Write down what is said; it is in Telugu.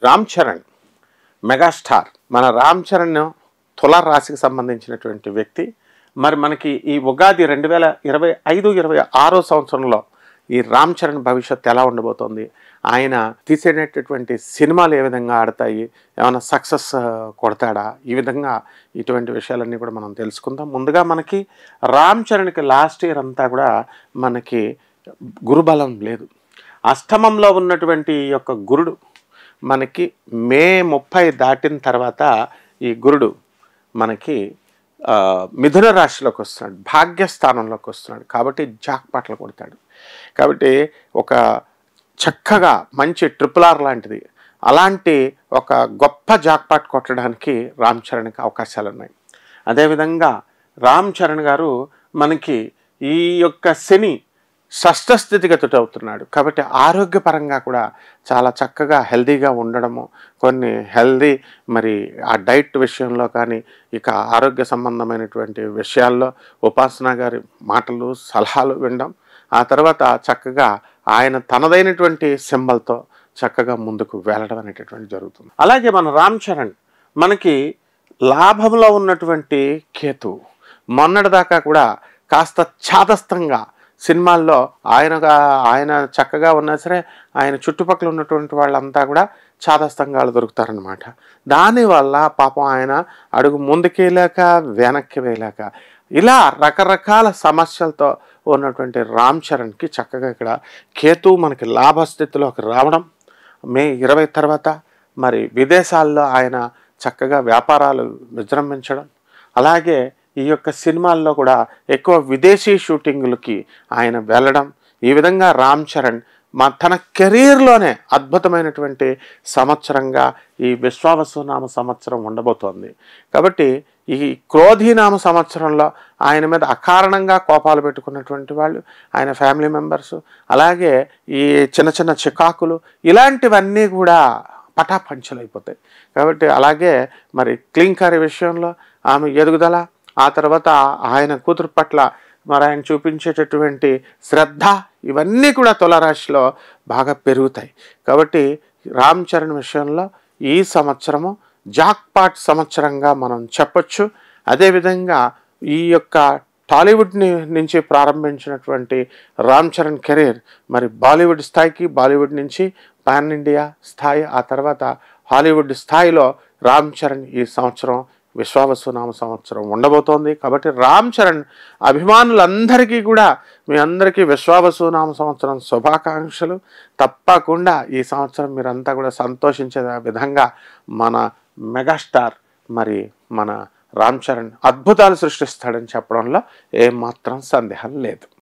రామ్ చరణ్ మెగాస్టార్. మన రామ్ చరణ్ తుల రాశికి సంబంధించినటువంటి వ్యక్తి. మరి మనకి ఈ ఉగాది 2025-26 సంవత్సరంలో ఈ రామ్ చరణ్ భవిష్యత్తు ఎలా ఉండబోతోంది, ఆయన తీసేటటువంటి సినిమాలు ఏ విధంగా ఆడతాయి, ఏమైనా సక్సెస్ కొడతాడా, ఈ విధంగా ఇటువంటి విషయాలన్నీ కూడా మనం తెలుసుకుందాం. ముందుగా మనకి రామ్ చరణ్కి లాస్ట్ ఇయర్ అంతా కూడా మనకి గురుబలం లేదు. అష్టమంలో ఉన్నటువంటి ఈ యొక్క గురుడు మనకి మే 30 దాటిన తర్వాత ఈ గురుడు మనకి మిథున రాశిలోకి వస్తున్నాడు, భాగ్యస్థానంలోకి వస్తున్నాడు. కాబట్టి జాక్పాట్లు కొడతాడు. కాబట్టి ఒక చక్కగా మంచి RRR లాంటిది, అలాంటి ఒక గొప్ప జాక్పాట్ కొట్టడానికి రామ్ చరణ్కి అవకాశాలు ఉన్నాయి. అదేవిధంగా రామ్ చరణ్ గారు మనకి ఈ యొక్క శని షష్ఠ స్థితిగతుడు అవుతున్నాడు. కాబట్టి ఆరోగ్యపరంగా కూడా చాలా చక్కగా హెల్దీగా ఉండడము, కొన్ని హెల్దీ మరి ఆ డైట్ విషయంలో కానీ, ఇక ఆరోగ్య సంబంధమైనటువంటి విషయాల్లో ఉపాసన గారి మాటలు సలహాలు వినడం, ఆ తర్వాత చక్కగా ఆయన తనదైనటువంటి సింబల్తో చక్కగా ముందుకు వెళ్ళడం అనేటటువంటి జరుగుతుంది. అలాగే మన రామ్ చరణ్ మనకి లాభంలో ఉన్నటువంటి కేతు మొన్నటిదాకా కూడా కాస్త చాదస్తంగా సినిమాల్లో ఆయన చక్కగా ఉన్నా సరే ఆయన చుట్టుపక్కల ఉన్నటువంటి వాళ్ళంతా కూడా చాదస్తంగా దొరుకుతారనమాట. దానివల్ల పాపం ఆయన అడుగు ముందుకేలేక వెనక్కి వేయలేక ఇలా రకరకాల సమస్యలతో ఉన్నటువంటి రామ్ చరణ్కి చక్కగా ఇక్కడ కేతు మనకి లాభస్థితిలోకి రావడం, మే 20 తర్వాత మరి విదేశాల్లో ఆయన చక్కగా వ్యాపారాలు విజృంభించడం, అలాగే ఈ యొక్క సినిమాల్లో కూడా ఎక్కువ విదేశీ షూటింగులకి ఆయన వెళ్ళడం, ఈ విధంగా రామ్ చరణ్ తన కెరీర్లోనే అద్భుతమైనటువంటి సంవత్సరంగా ఈ విశ్వావసునామ సంవత్సరం ఉండబోతోంది. కాబట్టి ఈ క్రోధీనామ సంవత్సరంలో ఆయన మీద అకారణంగా కోపాలు పెట్టుకున్నటువంటి వాళ్ళు, ఆయన ఫ్యామిలీ మెంబర్స్, అలాగే ఈ చిన్న చిన్న చికాకులు, ఇలాంటివన్నీ కూడా పటాపంచలైపోతాయి. కాబట్టి అలాగే మరి క్లీంకారి విషయంలో ఆమె ఎదుగుదల, ఆ తర్వాత ఆయన కూతురు పట్ల మరి ఆయన చూపించేటటువంటి శ్రద్ధ, ఇవన్నీ కూడా తులారాశిలో బాగా పెరుగుతాయి. కాబట్టి రామ్ చరణ్ విషయంలో ఈ సంవత్సరము జాక్పాట్ సంవత్సరంగా మనం చెప్పొచ్చు. అదేవిధంగా ఈ యొక్క టాలీవుడ్ నుంచి ప్రారంభించినటువంటి రామ్ చరణ్ కెరీర్ మరి బాలీవుడ్ స్థాయికి, బాలీవుడ్ నుంచి పాన్ ఇండియా స్థాయి, ఆ తర్వాత హాలీవుడ్ స్థాయిలో రామ్ చరణ్ ఈ సంవత్సరం విశ్వావసునామ సంవత్సరం ఉండబోతోంది. కాబట్టి రామ్ చరణ్ అభిమానులందరికీ కూడా మీ అందరికీ విశ్వావసునామ సంవత్సరం శుభాకాంక్షలు. తప్పకుండా ఈ సంవత్సరం మీరంతా కూడా సంతోషించే విధంగా మన మెగాస్టార్ మరి మన రామ్ చరణ్ అద్భుతాలు సృష్టిస్తాడని చెప్పడంలో ఏమాత్రం సందేహం లేదు.